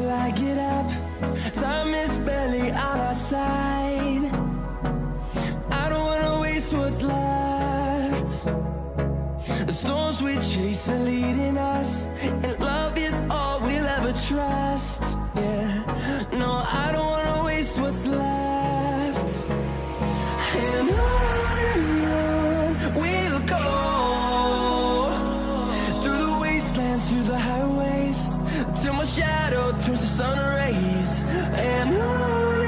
till I get up. Time is barely on our side. I don't wanna waste what's left. The storms we chase are leading us, and love is all we'll ever trust. Yeah, no, I don't wanna waste what's left. And on we'll go, through the wastelands, through the highways, till my shadow turns to sun rays. And on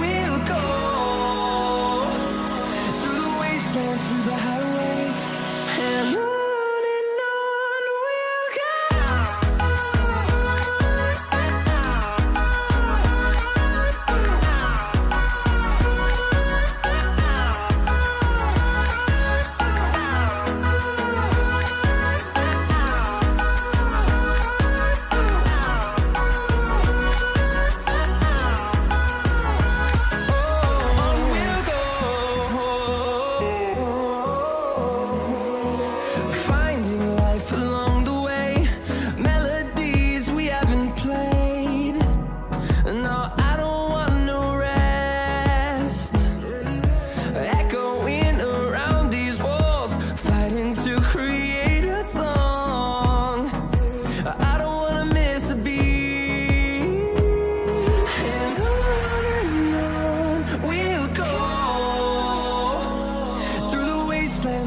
we'll go, through the wastelands, through the highways, and on we'll go.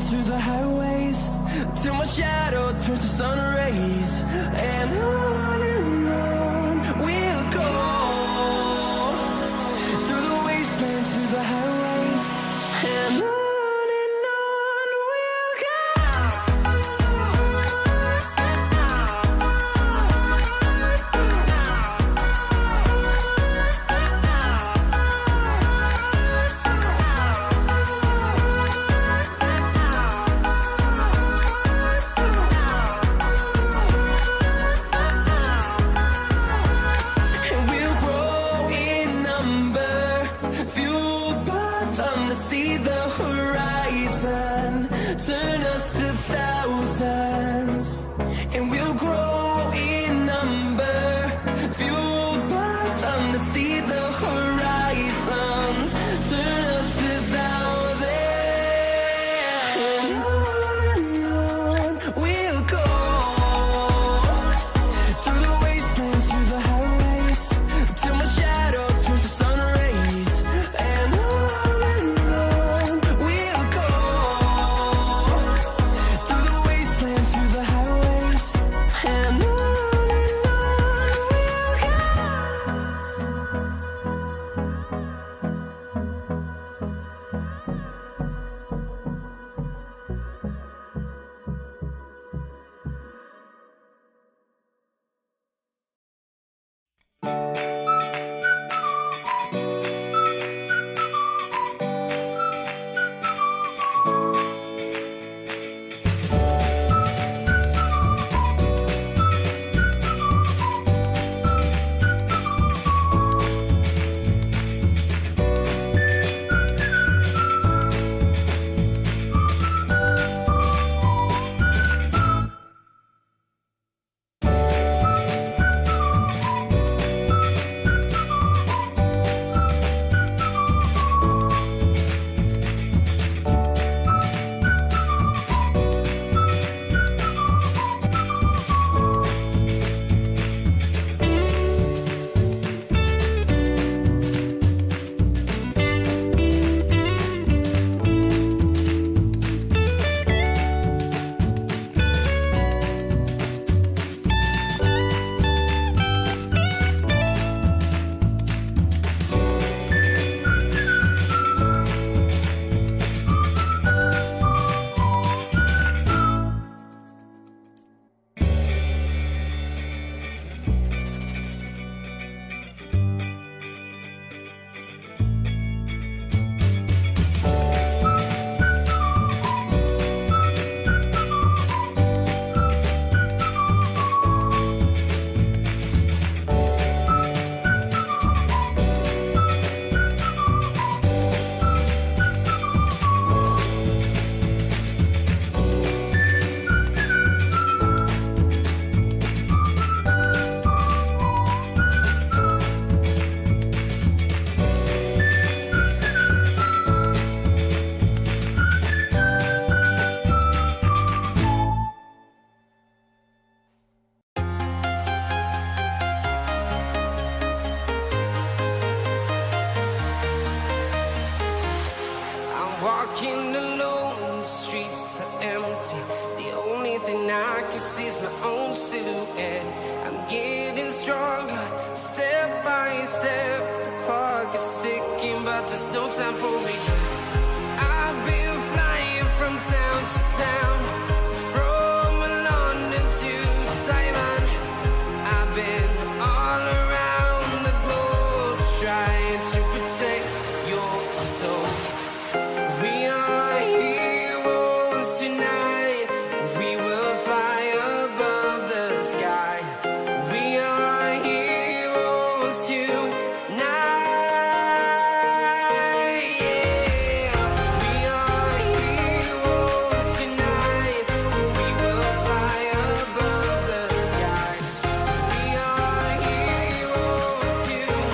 Through the highways, till my shadow turns to sun rays. And on we'll go, through the wastelands, through the highways, and on we'll go. and I can see my own silhouette. I'm getting stronger, step by step. The clock is ticking, but there's no time for me. I've been flying from town to town, from London to Taiwan. I've been all around the globe trying to protect your soul. We are heroes tonight. We will fly above the sky. We are heroes tonight. Yeah. We are heroes tonight. We will fly above the sky. We are heroes tonight.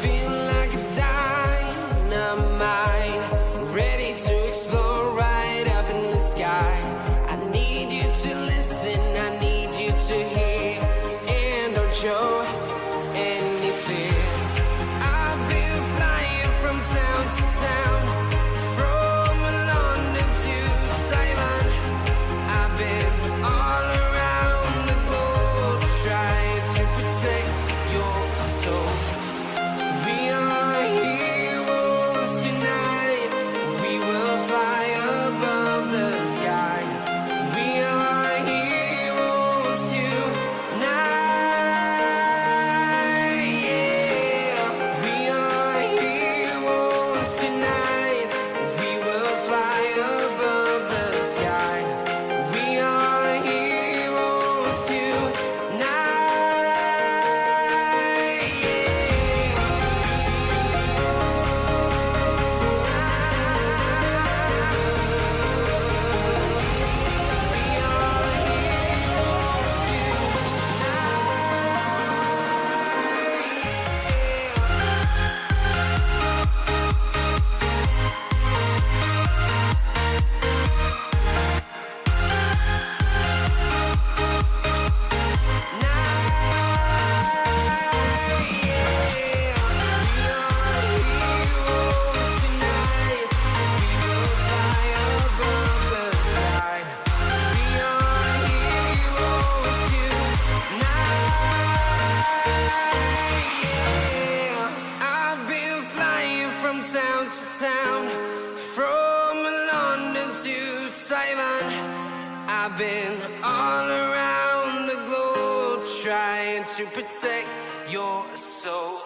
Feel like a dynamite, ready to explode right up in the sky. I need you to listen, I need you to hear, and don't show any fear. I've been flying from town to town, from London to Taiwan. I've been all around the globe trying to protect your soul. We are heroes tonight. We will fly above the sky. We are heroes tonight. Yeah. We are heroes tonight. We will fly above the sky. We are heroes tonight. I've been flying from town to town, from London to Taiwan. I've been all around the globe trying to protect your soul.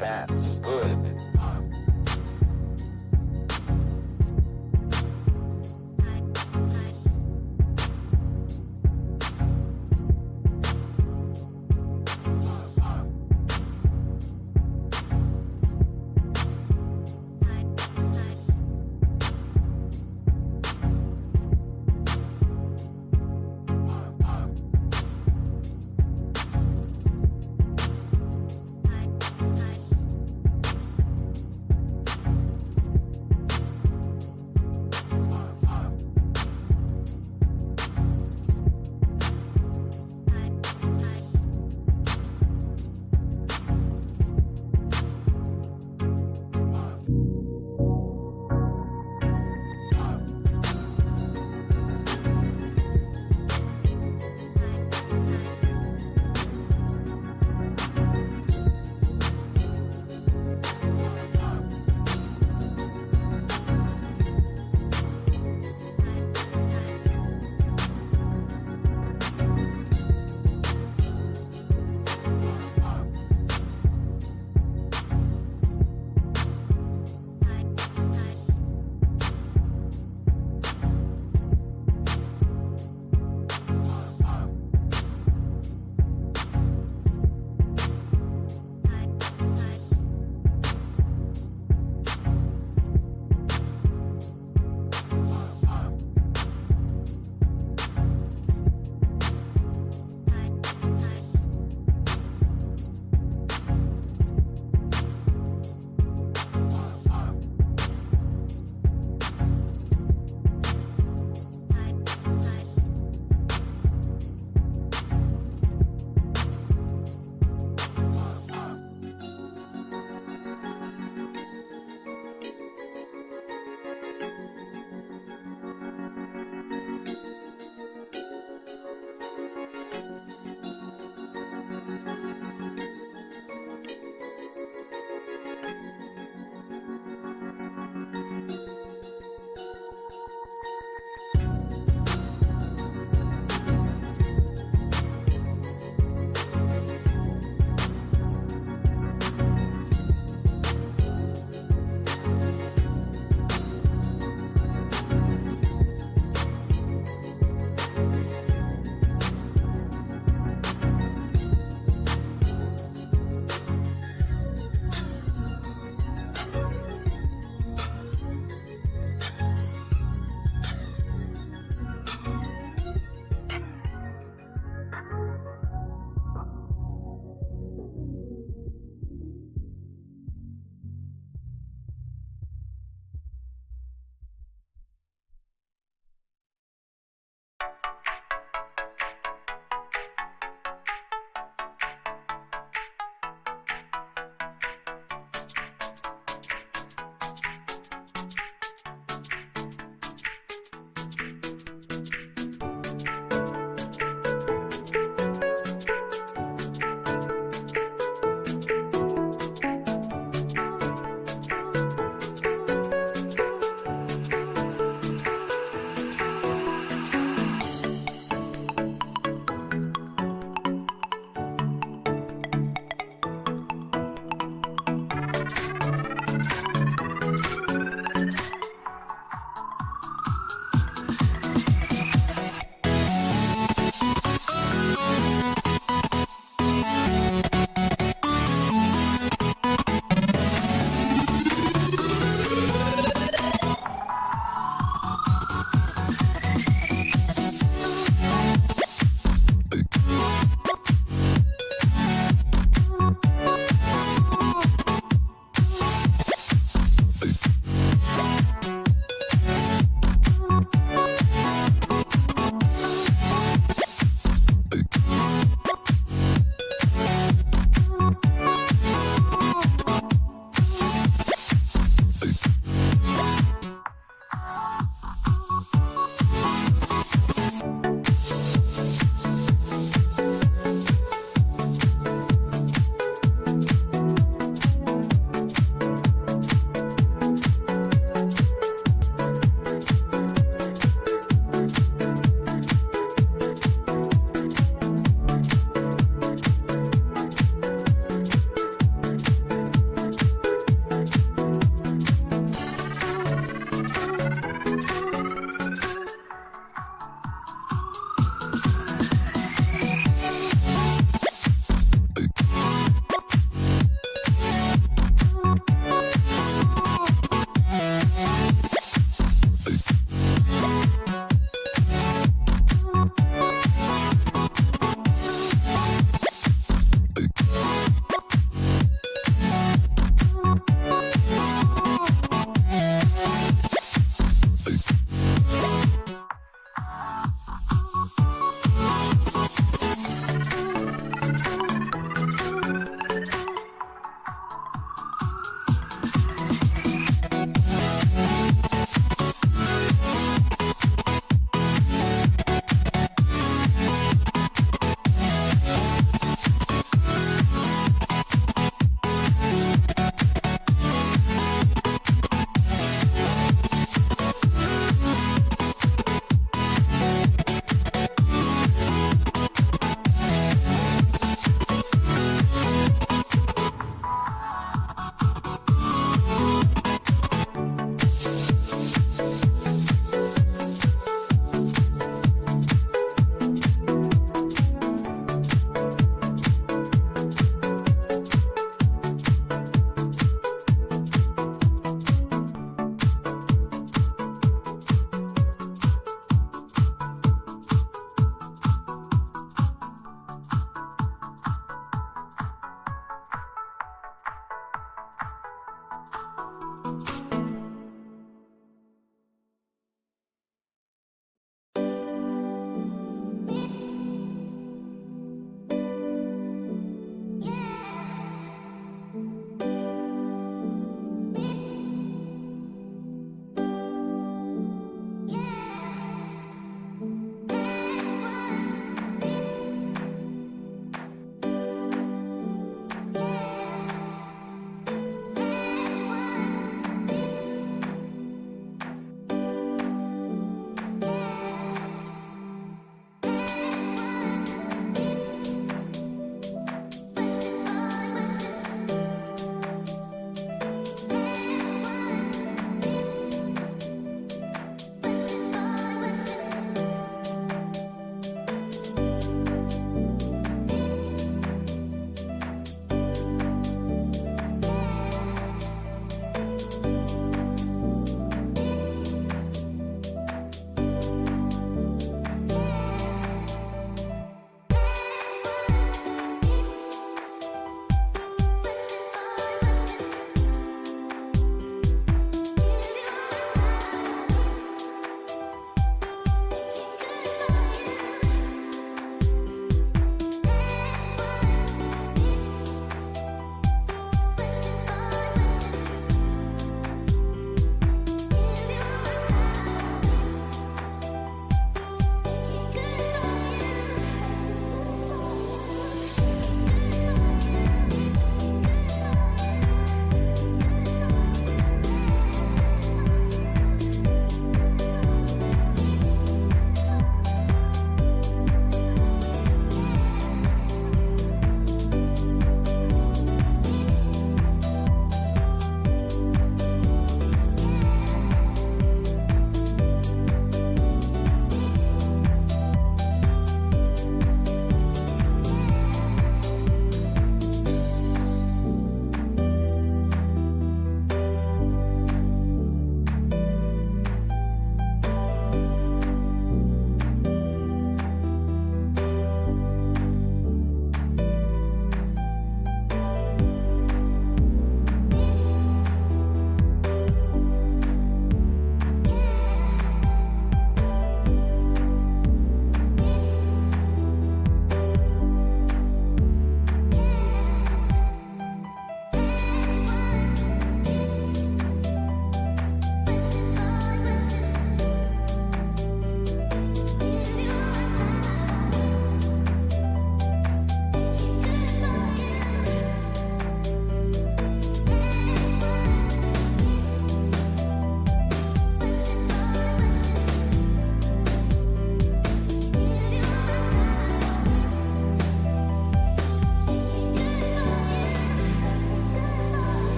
That's good.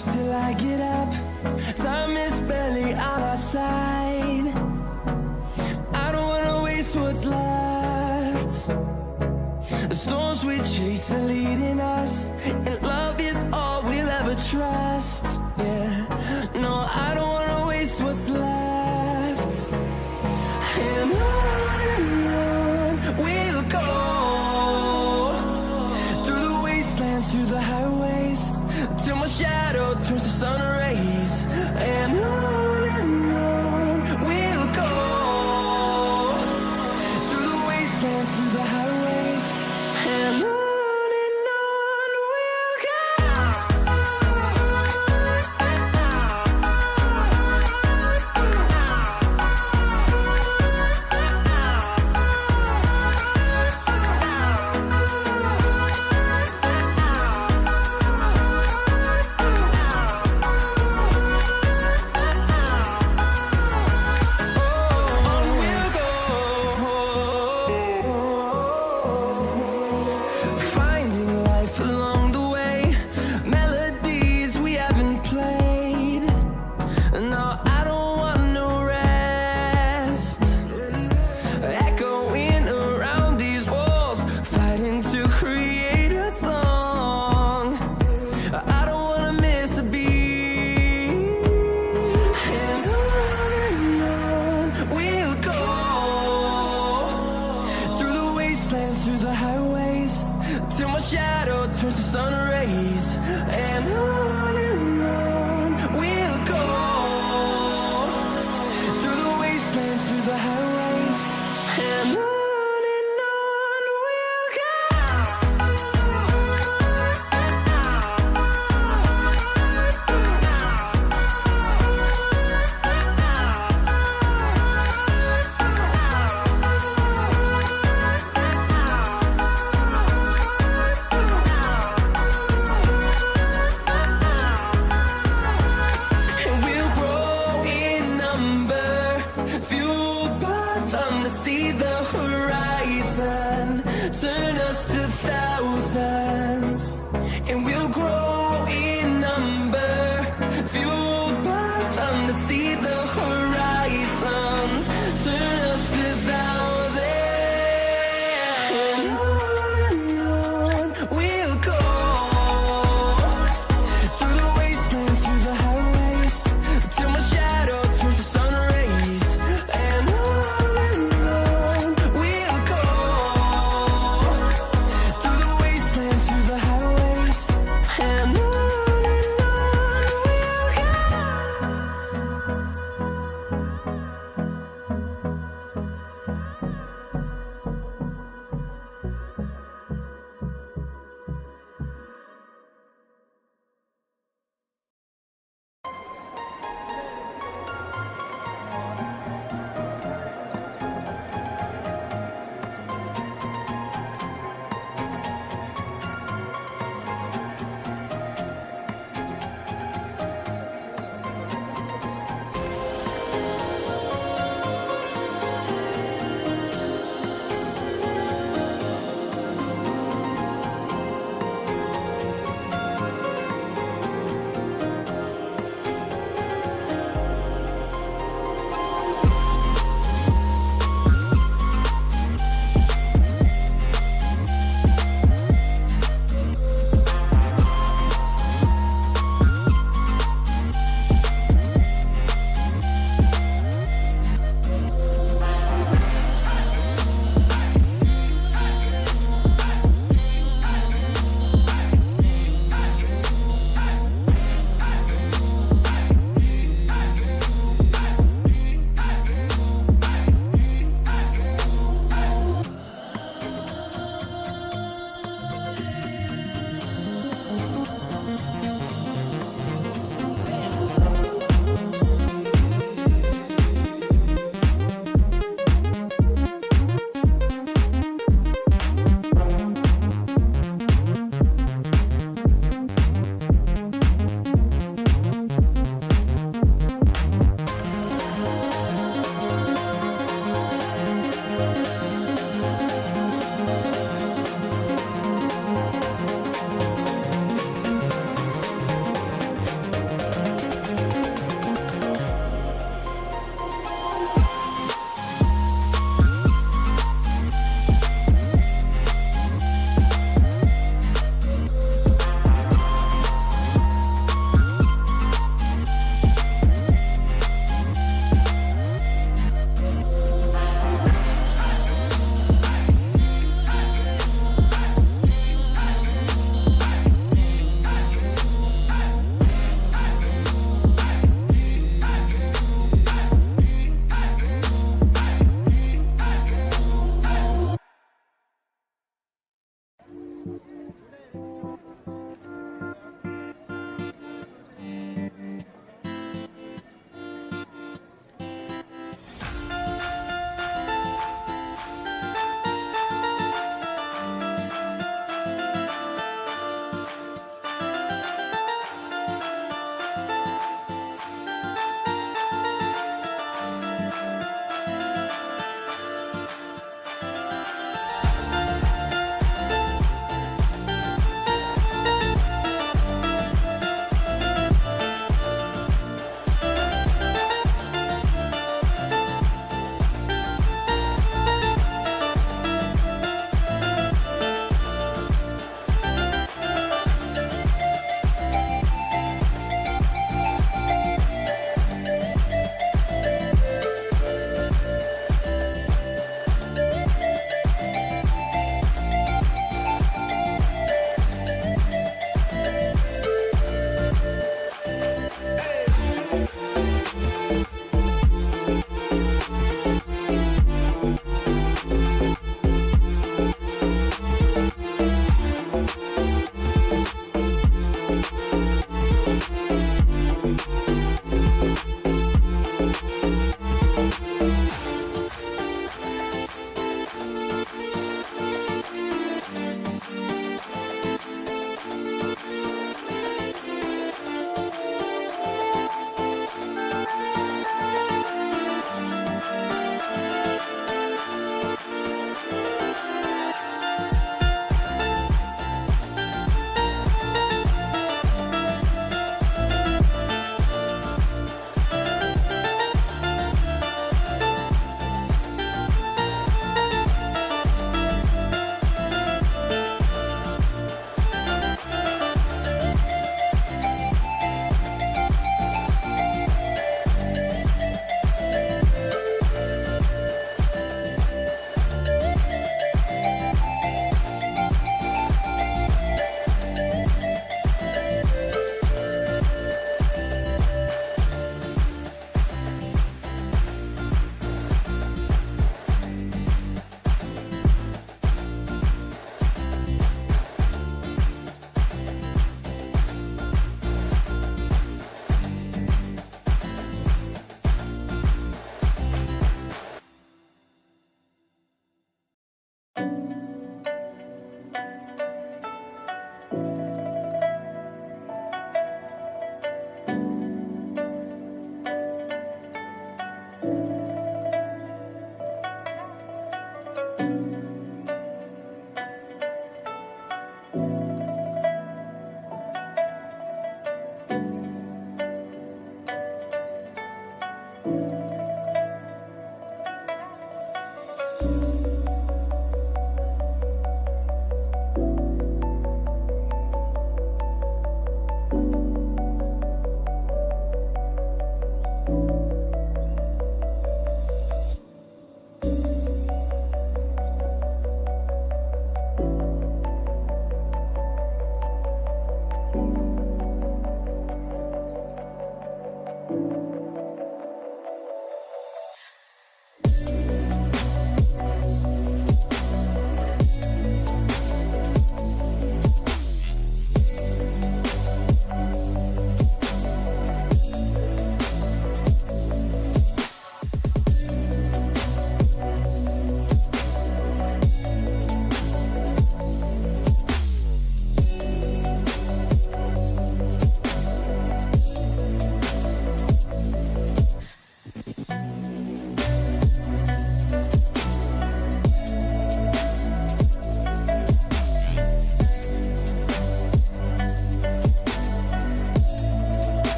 shadows till I get up. Time is barely on our side. I don't wanna waste what's left. The storms we chase are leading us, and love is all we'll ever trust. Yeah, no, I don't wanna waste what's left. And on we'll go, through the wastelands, through the highways, till my shadow turns to sun rays. And on we'll go, through the wastelands, through the highways, and on we'll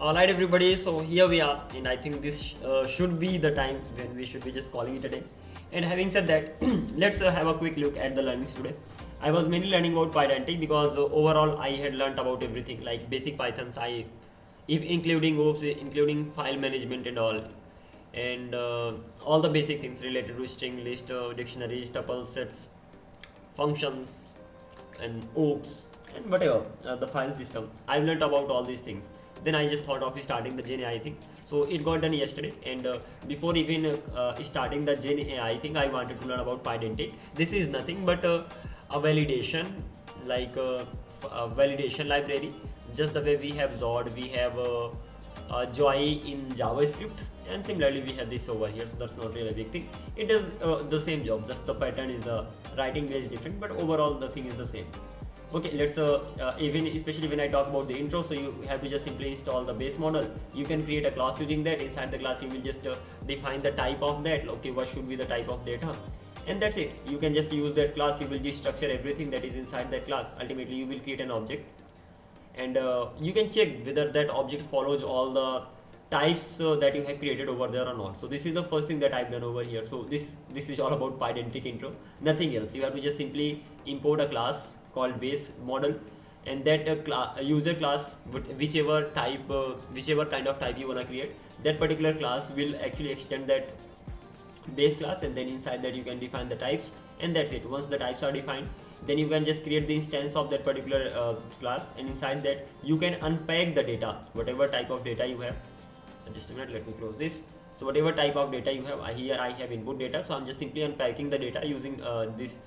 Alright everybody, so here we are, and I think this should be the time when we should be just calling it a day. And having said that, let's have a quick look at the learnings today. I was mainly learning about Pydantic because overall I had learned about everything like basic Pythons, including OOPS, including file management and all the basic things related to string, list, dictionaries, tuples, sets, functions, and OOPS, and whatever the file system. I've learned about all these things. Then I just thought of starting the Gen AI thing. So it got done yesterday, and before even starting the Gen AI thing, I wanted to learn about Pydantic. This is nothing but a validation, like a validation library. Just the way we have Zod, we have Joy in JavaScript, and similarly we have this over here. So that's not really a big thing. It does the same job, just the pattern is the writing way is different, but overall the thing is the same. Okay, let's even especially when I talk about the intro, so you have to just simply install the base model. You can create a class using that. Inside the class you will just define the type of that. Okay, what should be the type of data, and that's it. You can just use that class. You will destructure everything that is inside that class. Ultimately you will create an object, and you can check whether that object follows all the types that you have created over there or not. So this is the first thing that I've done over here. So this is all about Pydantic intro, nothing else. You have to just simply import a class called base model, and that user class, whichever kind of type you want to create, that particular class will actually extend that base class, and then inside that you can define the types, and that's it. Once the types are defined, then you can just create the instance of that particular class, and inside that you can unpack the data, whatever type of data you have. Just a minute, let me close this. So whatever type of data you have, here I have input data, so I'm just simply unpacking the data using this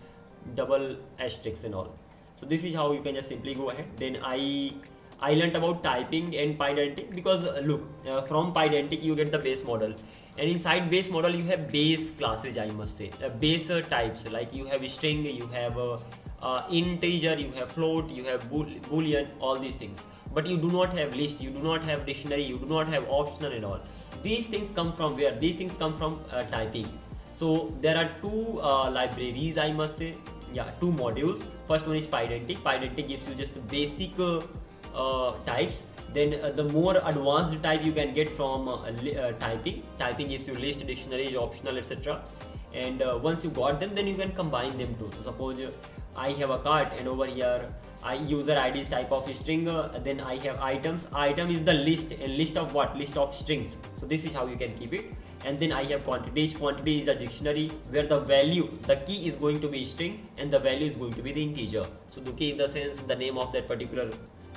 double asterisks and all. So this is how you can just simply go ahead. Then I learned about typing and Pydantic because look, from Pydantic you get the base model, and inside base model you have base classes, I must say, base types, like you have string, you have integer, you have float, you have boolean, all these things. But you do not have list, you do not have dictionary, you do not have optional and all. These things come from where? These things come from typing. So there are two libraries, I must say. Yeah, two modules. First one is Pydantic. Pydantic gives you just the basic types. Then the more advanced type you can get from typing. Typing gives you list, dictionaries, optional, etc. And once you got them, then you can combine them too. So suppose I have a cart, and over here user ID is type of string, then I have items. Item is the list, and list of what? List of strings. So this is how you can keep it. And then I have quantities. Quantity is a dictionary where the value, the key is going to be string and the value is going to be the integer. So the key in the sense the name of that particular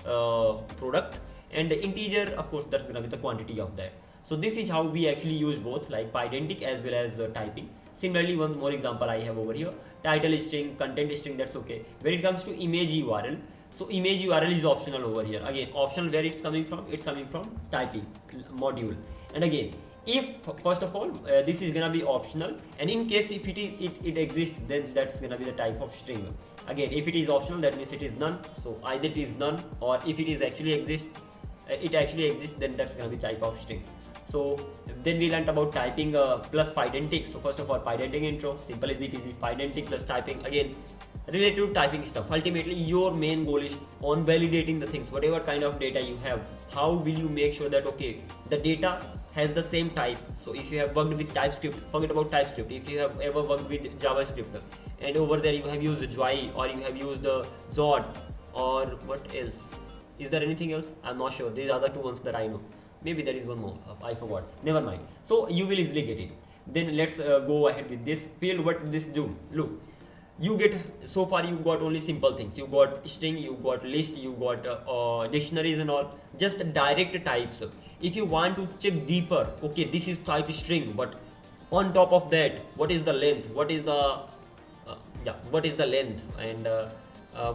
product, and the integer, of course, that's gonna be the quantity of that. So this is how we actually use both, like Pydantic as well as typing. Similarly, one more example I have over here. Title string, content string, that's okay. When it comes to image URL, so image URL is optional over here. Again, optional, where it's coming from? It's coming from typing module. And again, if first of all this is gonna be optional, and in case if it exists, then that's gonna be the type of string. Again, if it is optional, that means it is none. So either it is none, or if it is actually exists, then that's gonna be type of string. So then we learned about typing plus Pydantic. So first of all, Pydantic intro, simple as it is. Pydantic plus typing, again related to typing stuff. Ultimately your main goal is on validating the things, whatever kind of data you have. How will you make sure that okay, the data has the same type? So if you have worked with TypeScript, forget about TypeScript. If you have ever worked with JavaScript, and over there you have used Joy, or you have used Zod, or what else? Is there anything else? I'm not sure. These are the two ones that I know. Maybe there is one more, I forgot. Never mind. So you will easily get it. Then let's go ahead with this field. What this do? Look, you get, so far you got only simple things. You got string, you got list, you got dictionaries and all, just direct types. If you want to check deeper, okay, this is type string, but on top of that, what is the length? What is the what is the length? And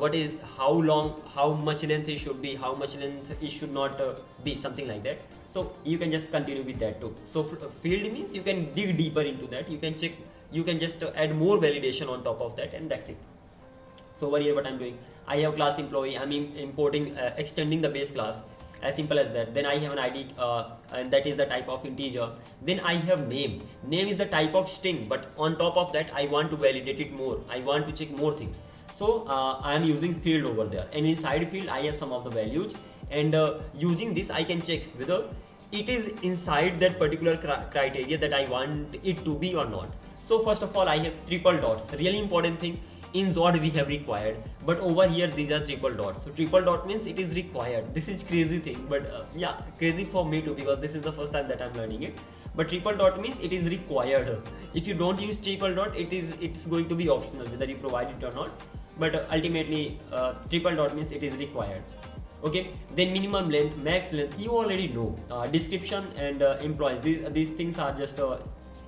what is, how long, how much length it should be, how much length it should not be, something like that. So you can just continue with that too. So field means you can dig deeper into that. You can check, you can just add more validation on top of that, and that's it. So over here what I'm doing, I have class employee, I'm importing, extending the base class, as simple as that. Then I have an ID, and that is the type of integer. Then I have name. Name is the type of string, but on top of that I want to validate it more. I want to check more things. So I am using field over there, and inside field I have some of the values, and using this I can check whether it is inside that particular criteria that I want it to be or not. So first of all, I have triple dots. Really important thing. In Zod we have required, but over here these are triple dots. So triple dot means it is required. This is crazy thing, but yeah, crazy for me too, because this is the first time that I'm learning it. But triple dot means it is required. If you don't use triple dot, it's going to be optional whether you provide it or not. But ultimately, triple dot means it is required. Okay, then minimum length, max length, you already know. Description and employees, these things are just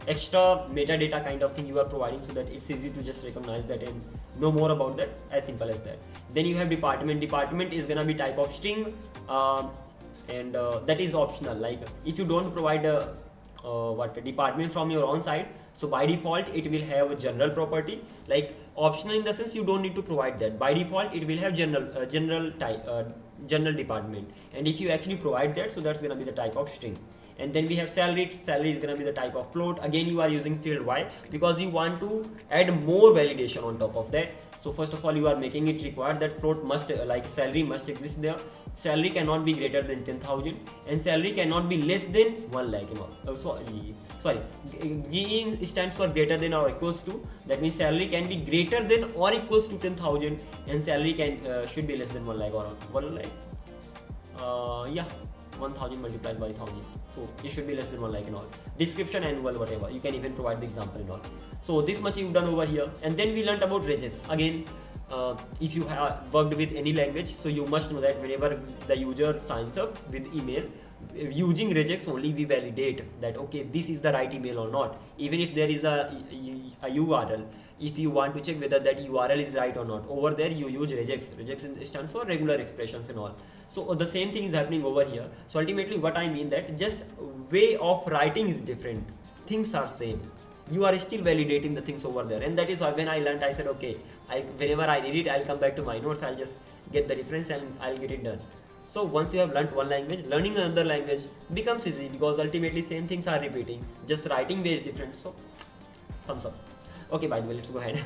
extra metadata kind of thing you are providing, so that it's easy to just recognize that and know more about that, as simple as that. Then you have department. Department is gonna be type of string, and that is optional. Like if you don't provide what department from your own side, so by default it will have a general property. Like optional in the sense you don't need to provide that. By default it will have general type, general department, and if you actually provide that, so that's gonna be the type of string. And then we have salary. Salary is gonna be the type of float. Again, you are using field. Why? Because you want to add more validation on top of that. So first of all, you are making it required that float must, like salary must exist there. Salary cannot be greater than 10,000, and salary cannot be less than 1 lakh. Sorry, GE stands for greater than or equals to. That means salary can be greater than or equals to 10,000, and salary should be less than 1 lakh or 1 lakh. Yeah. 1000 multiplied by 1000, so it should be less than 1 lakh and all. Description, annual, whatever, you can even provide the example and all. So this much you've done over here. And then we learned about regex. Again, if you have worked with any language, so you must know that whenever the user signs up with email, using regex only we validate that okay, this is the right email or not. Even if there is a URL, if you want to check whether that URL is right or not, over there you use regex. Regex stands for regular expressions and all. So the same thing is happening over here. So ultimately what I mean that just way of writing is different, things are same, you are still validating the things over there. And that is why when I learned, I said okay, whenever I need it, I'll come back to my notes, I'll just get the reference and I'll get it done. So once you have learned one language, learning another language becomes easy, because ultimately same things are repeating, just writing way is different. So thumbs up. Okay, by the way, let's go ahead.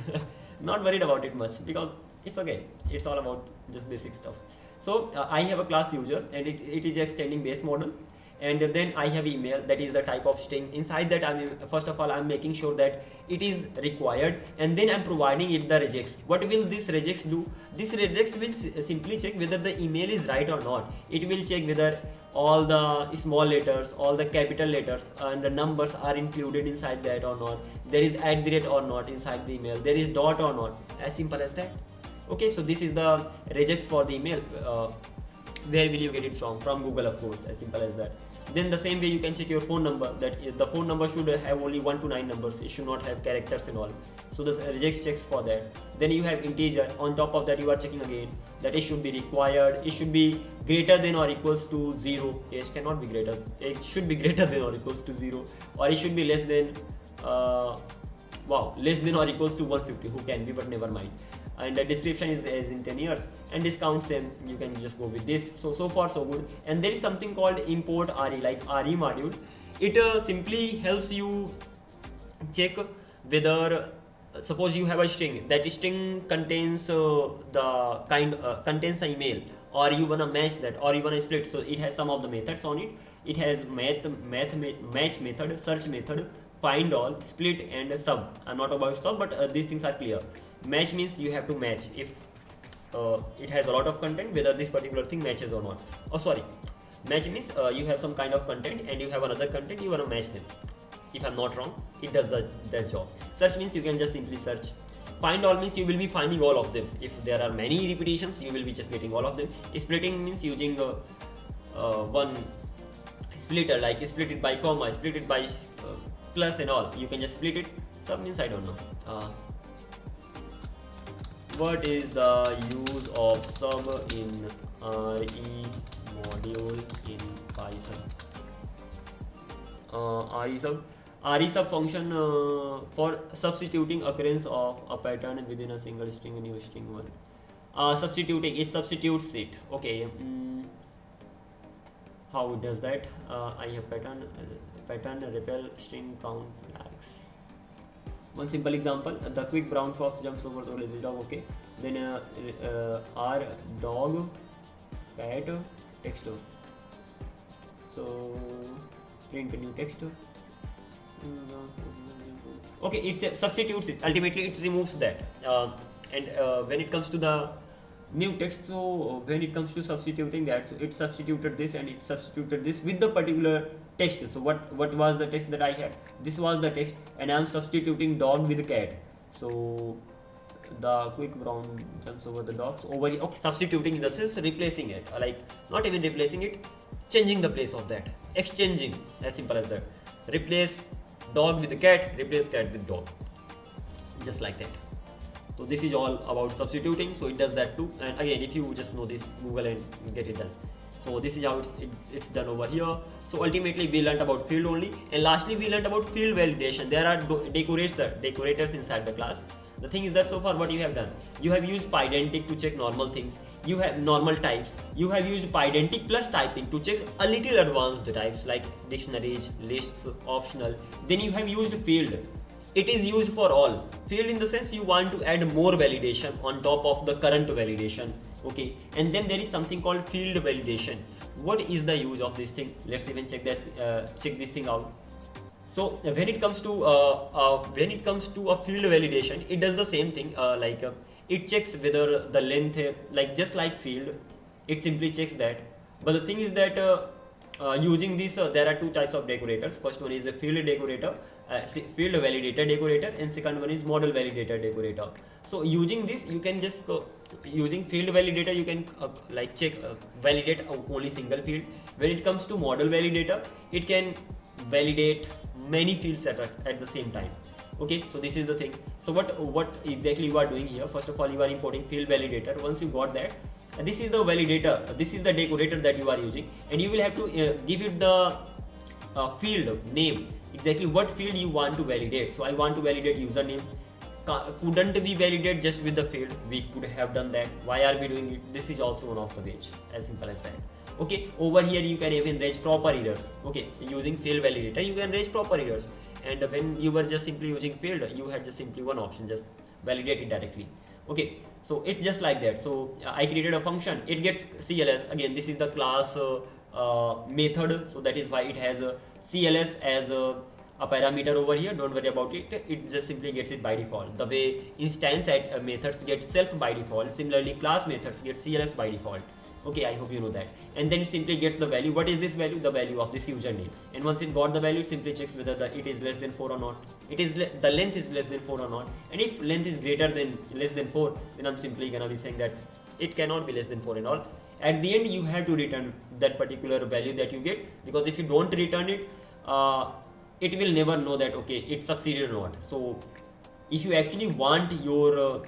Not worried about it much, because it's okay, it's all about just basic stuff. So I have a class user, and it is extending base model, and then I have email, that is the type of string. Inside that, first of all I'm making sure that it is required, and then I'm providing it the regex. What will this regex do? This regex will simply check whether the email is right or not. It will check whether all the small letters, all the capital letters and the numbers are included inside that or not. There is @ or not inside the email. There is dot or not. As simple as that. Okay, so this is the regex for the email. Where will you get it from? From Google, of course, as simple as that. Then the same way you can check your phone number, that the phone number should have only 1 to 9 numbers, it should not have characters and all. So the regex checks for that. Then you have integer. On top of that you are checking again that it should be required, it should be greater than or equals to 0. It cannot be greater, it should be greater than or equals to 0, or it should be less than less than or equals to 150, who can be, but never mind. And the description is as in 10 years, and discount same, you can just go with this. So far so good. And there is something called import RE, like RE module. It simply helps you check whether suppose you have a string, that string contains contains an email, or you wanna match that, or you wanna split. So it has some of the methods on it. It has match method, search method, find all, split, and sub. I'm not about sub, but these things are clear. Match means you have to match if it has a lot of content, whether this particular thing matches or not. Match means you have some kind of content and you have another content, you want to match them. If I'm not wrong, it does that job. Search means you can just simply search. Find all means you will be finding all of them. If there are many repetitions, you will be just getting all of them. Splitting means using one splitter, like split it by comma, split it by plus and all. You can just split it. Sub means I don't know. What is the use of sub in RE module in Python? RE sub function for substituting occurrence of a pattern within a single string, new string one. Substituting, it substitutes it. Okay. How it does that? I have pattern repel string count flags. One simple example, the quick brown fox jumps over the lazy dog. Okay, then r dog cat text. So print a new text. Okay, it substitutes it. Ultimately, it removes that. And when it comes to the new text, so when it comes to substituting that, so it substituted this and it substituted this with the particular text. So what was the text that I had? This was the text, and I am substituting dog with cat. So the quick brown jumps over the dogs over here. Okay, substituting in the sense replacing it, like not even replacing it, changing the place of that, exchanging, as simple as that. Replace dog with the cat, replace cat with dog, just like that. So this is all about substituting, so it does that too. And again, if you just know this, Google and get it done. So this is how it's done over here. So ultimately we learned about field only, and lastly we learned about field validation. There are decorators inside the class. The thing is that so far what you have done, you have used pydantic to check normal things, you have normal types, you have used pydantic plus typing to check a little advanced types like dictionaries, lists, optional. Then you have used field. It is used for all. Field in the sense you want to add more validation on top of the current validation. Okay, and then there is something called field validation. What is the use of this thing? Let's even check this thing out. So when it comes to a field validation, it does the same thing. It checks whether the length, like just like field, it simply checks that. But the thing is that using this, there are two types of decorators. First one is a field decorator, field validator decorator, and second one is model validator decorator. So using this, you can just using field validator, you can validate only single field. When it comes to model validator, it can validate many fields at the same time. Okay, so this is the thing. So what exactly you are doing here? First of all, you are importing field validator. Once you got that, this is the validator, this is the decorator that you are using, and you will have to give it the field name, exactly what field you want to validate. So I want to validate username. Couldn't we validate just with the field? We could have done that. Why are we doing it? This is also one of the ways, as simple as that. Okay, over here you can even raise proper errors. Okay, using field validator you can raise proper errors, and when you were just simply using field, you had just simply one option, just validate it directly. Okay, so it's just like that. So I created a function, it gets CLS. Again, this is the class method, so that is why it has a CLS as a parameter over here. Don't worry about it, it just simply gets it by default. The way instance methods get self by default, similarly class methods get CLS by default. Okay, I hope you know that. And then it simply gets the value. What is this value? The value of this username. And once it got the value, it simply checks whether it is less than 4 or not. The length is less than 4 or not. And if length is greater than less than 4, then I'm simply gonna be saying that it cannot be less than 4 and all. At the end, you have to return that particular value that you get, because if you don't return it, it will never know that okay, it succeeded or not. So if you actually want your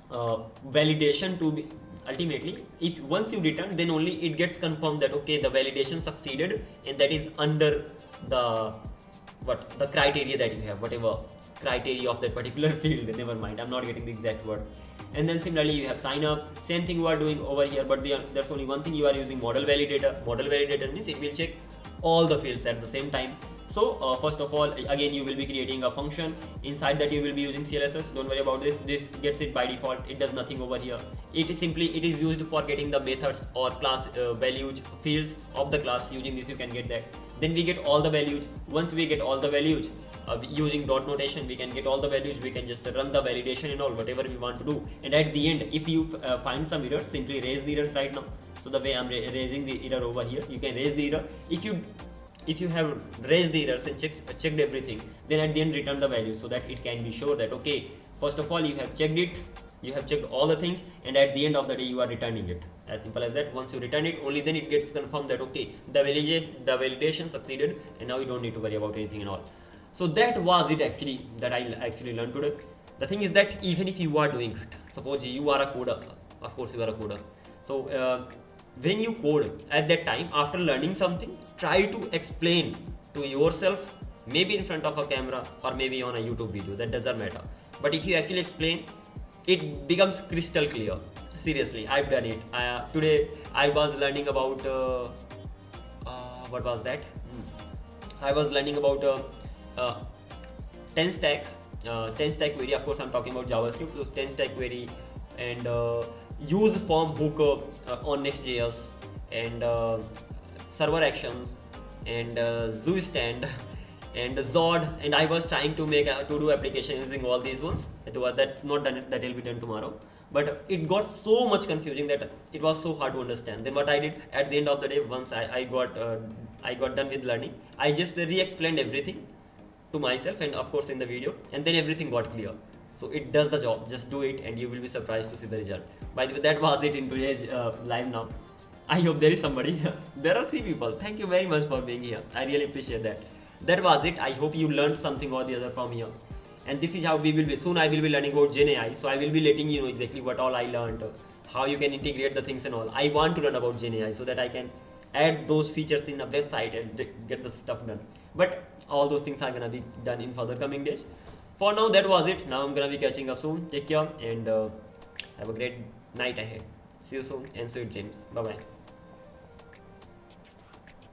validation to be ultimately, if once you return, then only it gets confirmed that okay, the validation succeeded, and that is under the criteria that you have, whatever criteria of that particular field. Never mind, I'm not getting the exact word. And then similarly you have sign up, same thing you are doing over here, but there's only one thing, you are using model validator. Model validator means it will check all the fields at the same time. So first of all, again you will be creating a function. Inside that you will be using CLSS. Don't worry about this. This gets it by default. It does nothing over here. It is used for getting the methods or class values fields of the class. Using this you can get that. Then we get all the values. Once we get all the values, using dot notation, we can get all the values. We can just run the validation and all, whatever we want to do. And at the end, if you find some errors, simply raise the errors right now. So the way I'm raising the error over here, you can raise the error. If you have raised the errors and checked everything, then at the end return the value, so that it can be sure that okay, first of all you have checked it, you have checked all the things, and at the end of the day you are returning it. As simple as that. Once you return it, only then it gets confirmed that okay, the validation succeeded, and now you don't need to worry about anything and all. So that was it actually that I actually learned today. The thing is that even if you are doing it, suppose you are a coder, of course you are a coder. So when you code, at that time, after learning something, try to explain to yourself, maybe in front of a camera or maybe on a YouTube video, that doesn't matter. But if you actually explain, it becomes crystal clear. Seriously, I've done it. Today I was learning about what was that? I was learning about 10 stack query. Of course I'm talking about JavaScript. So 10 stack query and use form hook on Next.js, and server actions and zoo stand and Zod, and I was trying to make to do application using all these ones. That's not done, that will be done tomorrow, but it got so much confusing that it was so hard to understand. Then what I did at the end of the day, once I got done with learning, I just re-explained everything to myself and of course in the video, and then everything got clear. So it does the job. Just do it and you will be surprised to see the result. By the way, that was it in today's live now. I hope there is somebody here. There are 3 people. Thank you very much for being here. I really appreciate that. That was it. I hope you learned something or the other from here. And this is how we will be. Soon I will be learning about GenAI. So I will be letting you know exactly what all I learned, how you can integrate the things and all. I want to learn about GenAI so that I can add those features in a website and get the stuff done. But all those things are gonna be done in further coming days. For now, that was it. Now I'm gonna be catching up soon. Take care and have a great night ahead. See you soon and sweet dreams. Bye bye.